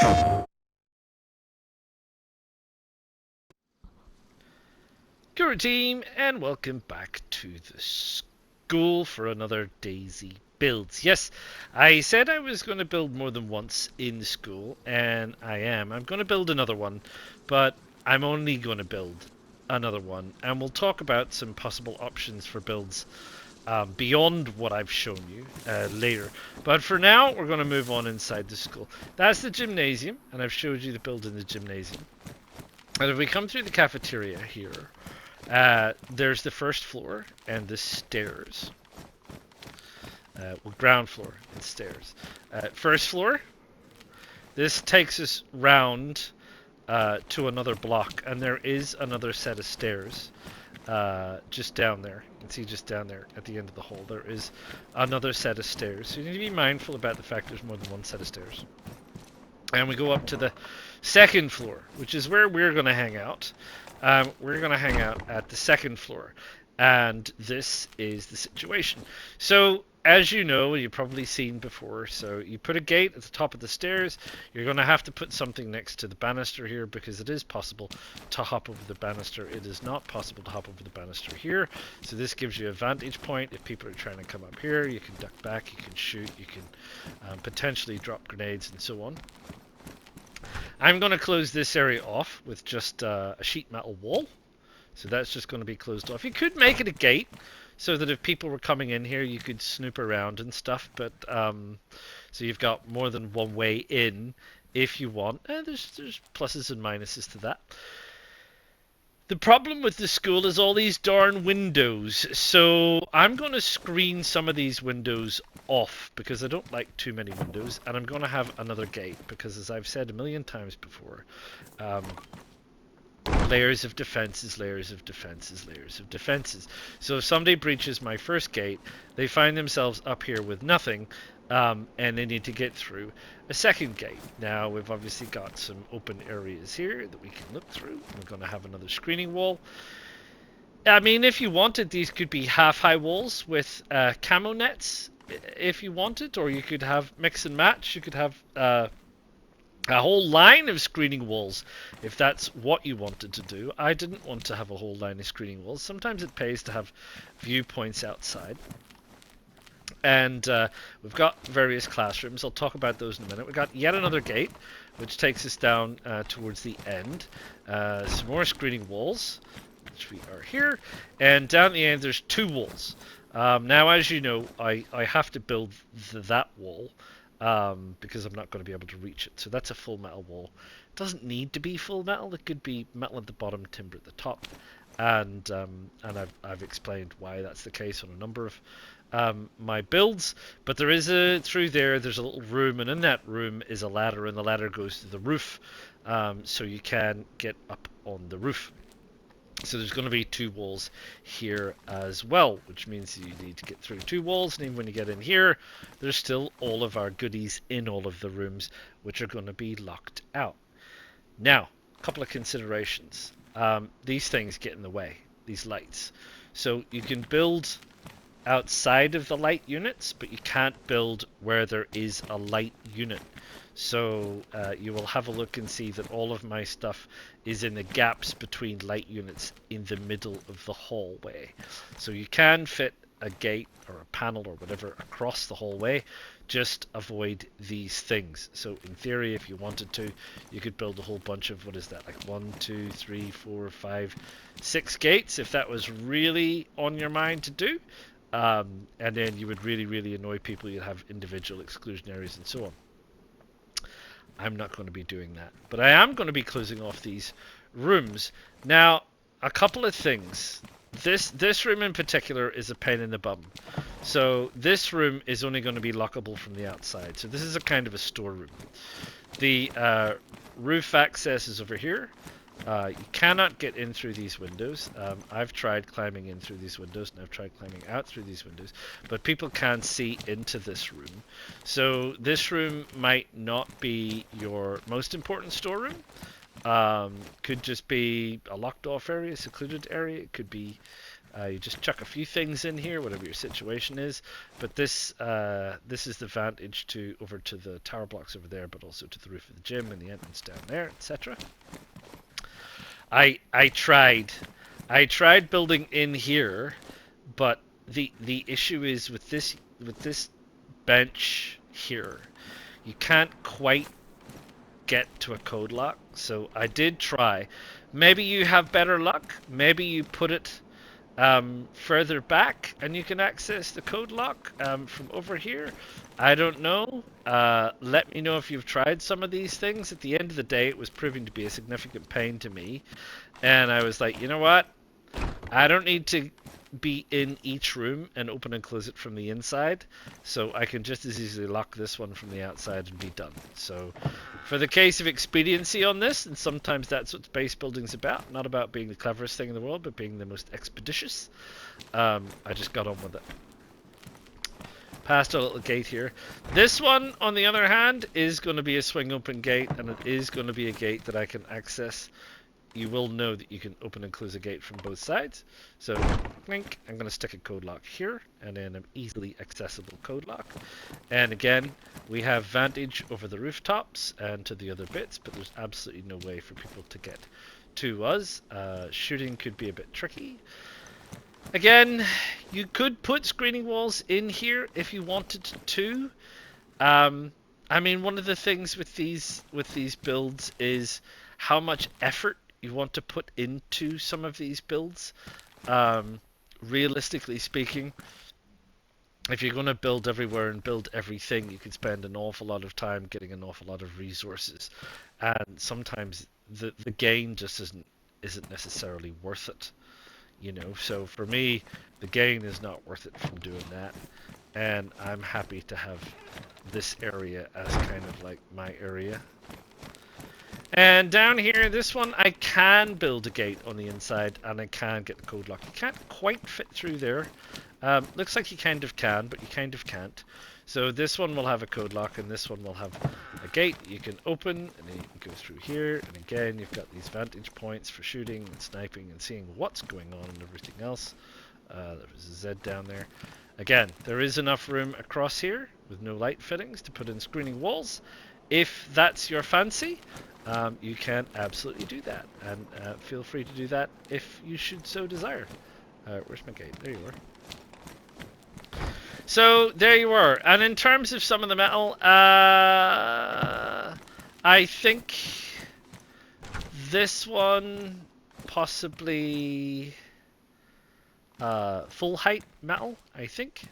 Guru team, and welcome back to the school for another Daisy builds. Yes, I said I was going to build more than once in school, and I am. I'm going to build another one, but I'm only going to build another one, and we'll talk about some possible options for builds beyond what I've shown you later. But for now, we're going to move on inside the school. That's the gymnasium, and I've showed you the build in the gymnasium. And if we come through the cafeteria here, there's the first floor and the stairs. Well, ground floor and stairs. First floor. This takes us round to another block, and there is another set of stairs just down there. You can see just down there at the end of the hall, there is another set of stairs. So you need to be mindful about the fact there's more than one set of stairs. And we go up to the second floor, which is where we're going to hang out. We're going to hang out at the second floor, and this is the situation. So, as you know, you've probably seen before, so you put a gate at the top of the stairs. You're going to have to put something next to the banister here, because it is possible to hop over the banister. It is not possible to hop over the banister here, so this gives you a vantage point. If people are trying to come up here, you can duck back, you can shoot, you can potentially drop grenades and so on. I'm going to close this area off with just a sheet metal wall. So that's just going to be closed off. You could make it a gate so that if people were coming in here, you could snoop around and stuff. But so you've got more than one way in if you want. There's pluses and minuses to that. The problem with the school is all these darn windows. So I'm going to screen some of these windows off because I don't like too many windows, and I'm going to have another gate because, as I've said a million times before, layers of defenses, layers of defenses, layers of defenses. So if somebody breaches my first gate, they find themselves up here with nothing, and they need to get through a second gate. Now we've obviously got some open areas here that we can look through. We're going to have another screening wall. I mean, if you wanted, these could be half-high walls with camo nets, if you wanted, or you could have mix and match. You could have a whole line of screening walls if that's what you wanted to do. I didn't want to have a whole line of screening walls. Sometimes it pays to have viewpoints outside. And we've got various classrooms. I'll talk about those in a minute. We've got yet another gate, which takes us down towards the end. Some more screening walls, which we are here. And down at the end, there's two walls. Now, as you know, I have to build that wall because I'm not going to be able to reach it. So that's a full metal wall. It doesn't need to be full metal. It could be metal at the bottom, timber at the top. And I've explained why that's the case on a number of my builds, but there is through there's a little room, and in that room is a ladder, and the ladder goes to the roof, so you can get up on the roof. So there's going to be two walls here as well, which means you need to get through two walls, and even when you get in here, there's still all of our goodies in all of the rooms, which are going to be locked out. Now, a couple of considerations. These things get in the way, these lights. So you can build outside of the light units, but you can't build where there is a light unit. So you will have a look and see that all of my stuff is in the gaps between light units in the middle of the hallway. So you can fit a gate or a panel or whatever across the hallway, just avoid these things. So in theory, if you wanted to, you could build a whole bunch of, what is that, like 1, 2, 3, 4, 5, 6 gates if that was really on your mind to do. And then you would really annoy people. You'd have individual exclusionaries and so on. I'm not going to be doing that, but I am going to be closing off these rooms. Now, a couple of things. This room in particular is a pain in the bum. So this room is only going to be lockable from the outside. So this is a kind of a storeroom. The roof access is over here. You cannot get in through these windows. I've tried climbing in through these windows, and I've tried climbing out through these windows, but people can see into this room. So this room might not be your most important storeroom. Could just be a locked off area, secluded area. It could be You just chuck a few things in here, whatever your situation is. But this is the vantage to over to the tower blocks over there, but also to the roof of the gym and the entrance down there, etc. I tried building in here, but the issue is with this bench here, you can't quite get to a code lock. So I did try. Maybe you have better luck. Maybe you put it further back and you can access the code lock from over here. I don't know. Let me know if you've tried some of these things. At the end of the day, it was proving to be a significant pain to me. And I was like, you know what? I don't need to be in each room and open and close it from the inside, so I can just as easily lock this one from the outside and be done. So for the case of expediency on this, and sometimes that's what base building's about, not about being the cleverest thing in the world, but being the most expeditious, I just got on with it. Past a little gate here. This one, on the other hand, is going to be a swing open gate, and it is going to be a gate that I can access. You will know that you can open and close a gate from both sides. So, clink, I'm going to stick a code lock here, and then an easily accessible code lock. And again, we have vantage over the rooftops and to the other bits, but there's absolutely no way for people to get to us. Shooting could be a bit tricky. Again, you could put screening walls in here if you wanted to. I mean, one of the things with these builds is how much effort you want to put into some of these builds. Realistically speaking, if you're going to build everywhere and build everything, you could spend an awful lot of time getting an awful lot of resources, and sometimes the gain just isn't necessarily worth it, you know. So for me, the gain is not worth it from doing that, and I'm happy to have this area as kind of like my area. And down here, this one, I can build a gate on the inside, and I can get the code lock. You can't quite fit through there. Looks like you kind of can, but you kind of can't. So this one will have a code lock, and this one will have a gate you can open, and then you can go through here. And again, you've got these vantage points for shooting and sniping and seeing what's going on and everything else. There was a Z down there. Again, there is enough room across here with no light fittings to put in screening walls. If that's your fancy, you can absolutely do that, and feel free to do that if you should so desire. Where's my gate? There you are. So there you are. And in terms of some of the metal, I think this one possibly full height metal, I think.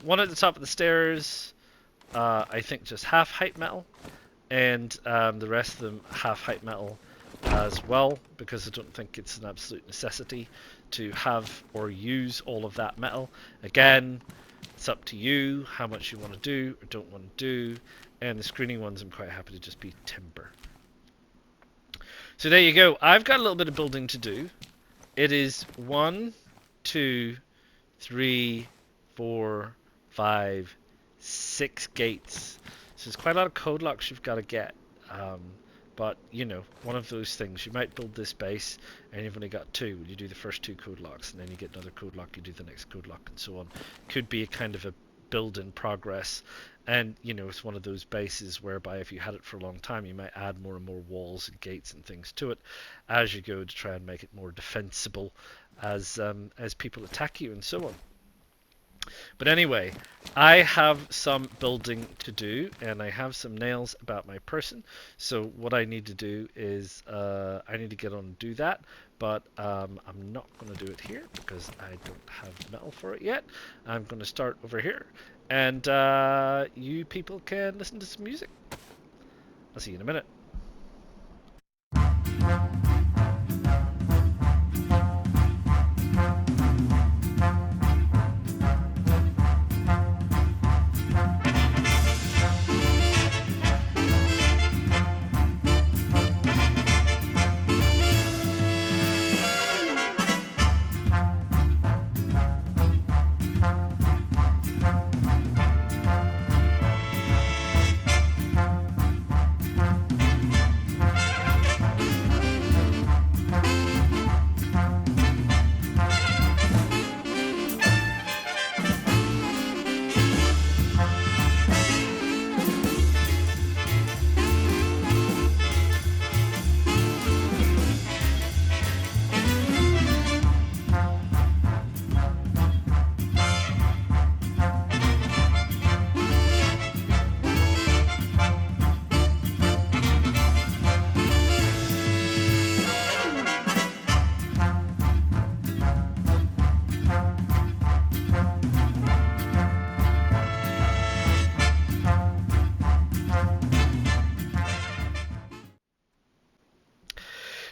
One at the top of the stairs, I think just half height metal. And the rest of them half height metal as well, because I don't think it's an absolute necessity to have or use all of that metal. Again, it's up to you how much you want to do or don't want to do, and the screening ones I'm quite happy to just be timber. So there you go. I've got a little bit of building to do. It is 1, 2, 3, 4, 5, 6 gates. So there's quite a lot of code locks you've got to get. But, you know, one of those things. You might build this base and you've only got 2. You do the first 2 code locks, and then you get another code lock, you do the next code lock, and so on. Could be a kind of a build in progress. And, you know, it's one of those bases whereby if you had it for a long time, you might add more and more walls and gates and things to it as you go to try and make it more defensible as people attack you and so on. But anyway, I have some building to do, and I have some nails about my person. So what I need to do is I need to get on and do that. But I'm not going to do it here because I don't have metal for it yet. I'm going to start over here, and you people can listen to some music. I'll see you in a minute.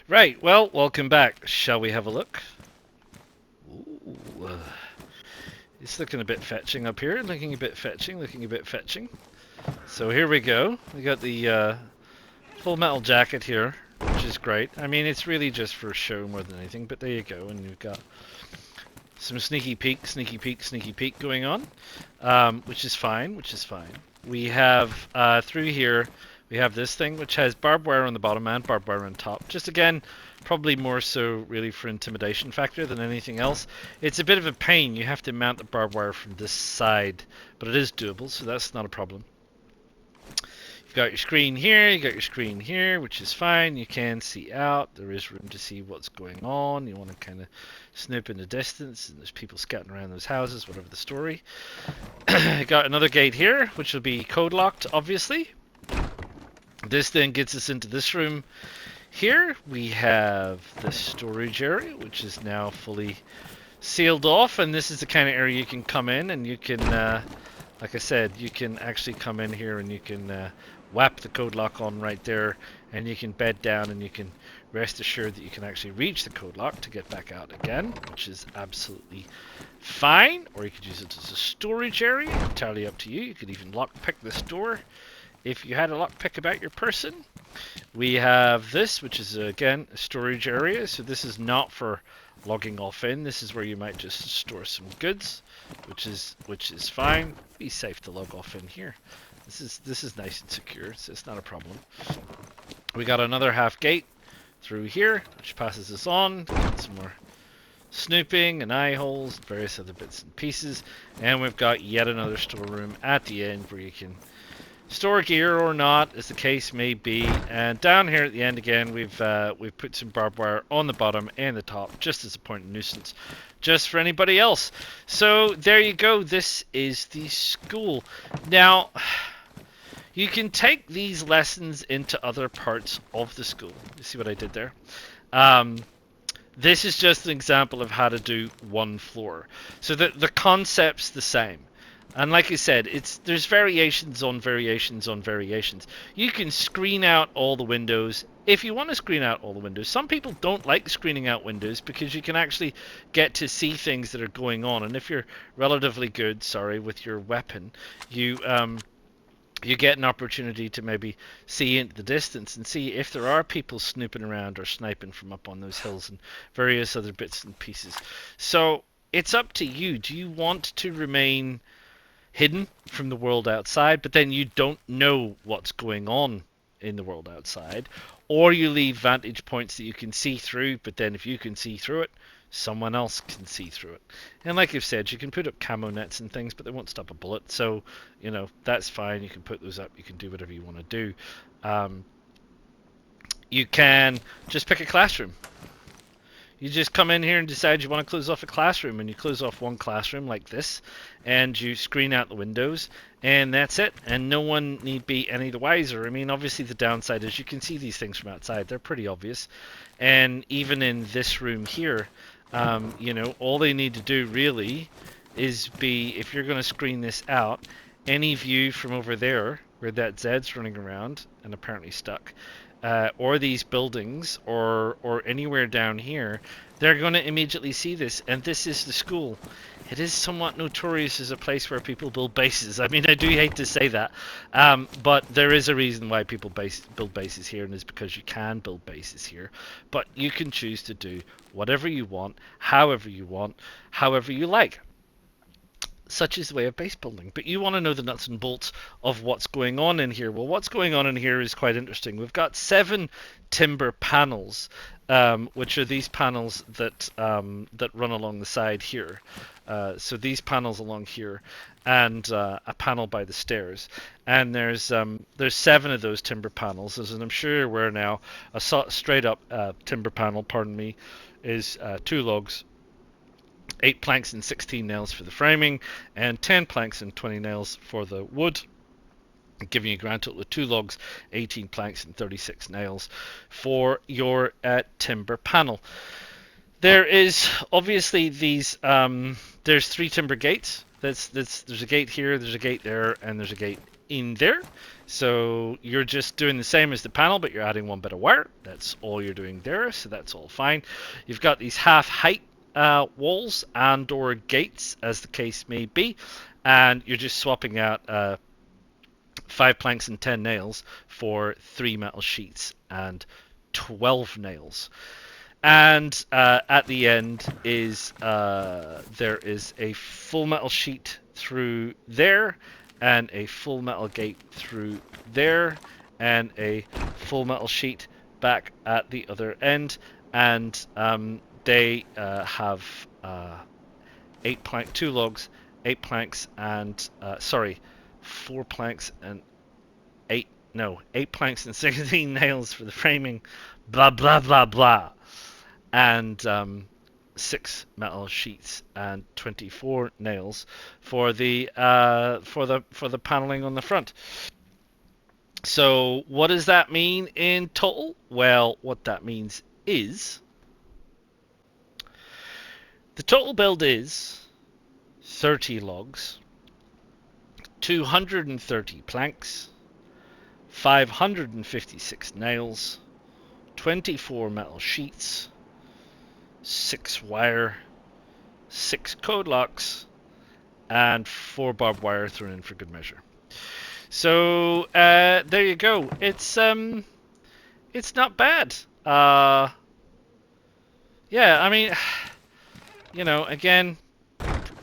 Right, well, welcome back. Shall we have a look? Ooh, it's looking a bit fetching up here. Looking a bit fetching, looking a bit fetching. So here we go. We got the full metal jacket here, which is great. I mean, it's really just for show more than anything, but there you go. And you've got some sneaky peek, sneaky peek, sneaky peek going on, which is fine, which is fine. We have through here, we have this thing which has barbed wire on the bottom and barbed wire on top. Just again, probably more so really for intimidation factor than anything else. It's a bit of a pain. You have to mount the barbed wire from this side, but it is doable, so that's not a problem. You've got your screen here, you got your screen here, which is fine. You can see out. There is room to see what's going on. You want to kind of snoop in the distance, and there's people scouting around those houses, whatever the story. Got another gate here, which will be code locked, obviously. This then gets us into this room. Here we have the storage area, which is now fully sealed off, and this is the kind of area you can come in and you can, like I said, you can actually come in here and you can whap the code lock on right there, and you can bed down and you can rest assured that you can actually reach the code lock to get back out again, which is absolutely fine. Or you could use it as a storage area, entirely up to you. You could even lock pick this door if you had a lockpick about your person. We have this, which is again a storage area. So this is not for logging off in. This is where you might just store some goods, which is fine. Be safe to log off in here. This is nice and secure, so it's not a problem. We got another half gate through here, which passes us on. Got some more snooping and eye holes, various other bits and pieces, and we've got yet another storeroom at the end where you can store gear or not, as the case may be. And down here at the end again, we've put some barbed wire on the bottom and the top, just as a point of nuisance, just for anybody else. So there you go. This is the school. Now, you can take these lessons into other parts of the school. You see what I did there? This is just an example of how to do one floor. So the concept's the same. And like I said, there's variations on variations on variations. You can screen out all the windows if you want to screen out all the windows. Some people don't like screening out windows because you can actually get to see things that are going on. And if you're relatively good, with your weapon, you get an opportunity to maybe see into the distance and see if there are people snooping around or sniping from up on those hills and various other bits and pieces. So it's up to you. Do you want to remain hidden from the world outside, but then you don't know what's going on in the world outside, or you leave vantage points that you can see through, but then if you can see through it, someone else can see through it? And like I've said, you can put up camo nets and things, but they won't stop a bullet, so that's fine. You can put those up, you can do whatever you want to do. You can just pick a classroom. You just come in here and decide you want to close off a classroom, and you close off one classroom like this, and you screen out the windows, and that's it. And no one need be any the wiser. I mean, obviously the downside is you can see these things from outside. They're pretty obvious. And even in this room here, all they need to do really is if you're going to screen this out, any view from over there where that Zed's running around and apparently stuck, or these buildings, or anywhere down here, they're going to immediately see this. And this is the school. It is somewhat notorious as a place where people build bases. I mean, I do hate to say that, but there is a reason why people build bases here, and it's because you can build bases here. But you can choose to do whatever you want, however you like. Such is the way of base building. But you want to know the nuts and bolts of what's going on in here. Well, what's going on in here is quite interesting. We've got 7 timber panels, which are these panels that run along the side here. So these panels along here, and a panel by the stairs. And there's 7 of those timber panels. As I'm sure you're aware now, a straight up timber panel, is 2 logs, 8 planks and 16 nails for the framing, and 10 planks and 20 nails for the wood, giving you a grand total of 2 logs, 18 planks and 36 nails for your timber panel. There is obviously these, there's 3 timber gates. There's a gate here, there's a gate there, and there's a gate in there. So you're just doing the same as the panel, but you're adding one bit of wire. That's all you're doing there, so that's all fine. You've got these half height walls and or gates, as the case may be, and you're just swapping out 5 planks and 10 nails for 3 metal sheets and 12 nails. And at the end is there is a full metal sheet through there, and a full metal gate through there, and a full metal sheet back at the other end. And they have 2 logs, 8 planks, and 4 planks and 8 planks and 16 nails for the framing. Blah blah blah blah. And 6 metal sheets and 24 nails for the paneling on the front. So what does that mean in total? Well, what that means is the total build is 30 logs, 230 planks, 556 nails, 24 metal sheets, 6 wire, 6 codelocks, and 4 barbed wire thrown in for good measure. So there you go. It's not bad. Yeah, I mean, you know, again,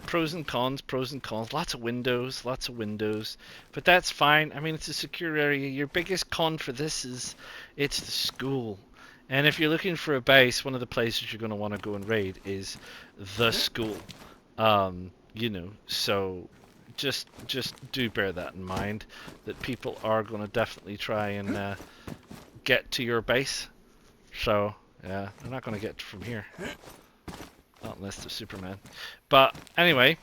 pros and cons, lots of windows, but that's fine. I mean, it's a secure area. Your biggest con for this is it's the school. And if you're looking for a base, one of the places you're going to want to go and raid is the school. You know, so just do bear that in mind, that people are going to definitely try and get to your base. So, yeah, they're not going to get from here. Not unless they're Superman. But anyway,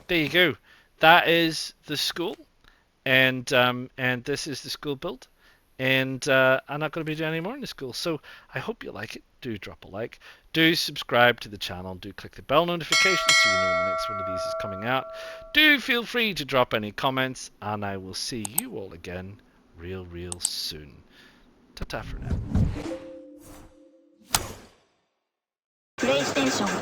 there you go. That is the school, and this is the school build. And I'm not going to be doing any more in the school. So I hope you like it. Do drop a like. Do subscribe to the channel. Do click the bell notification so you know when the next one of these is coming out. Do feel free to drop any comments, and I will see you all again real soon. Ta-ta for now. PlayStation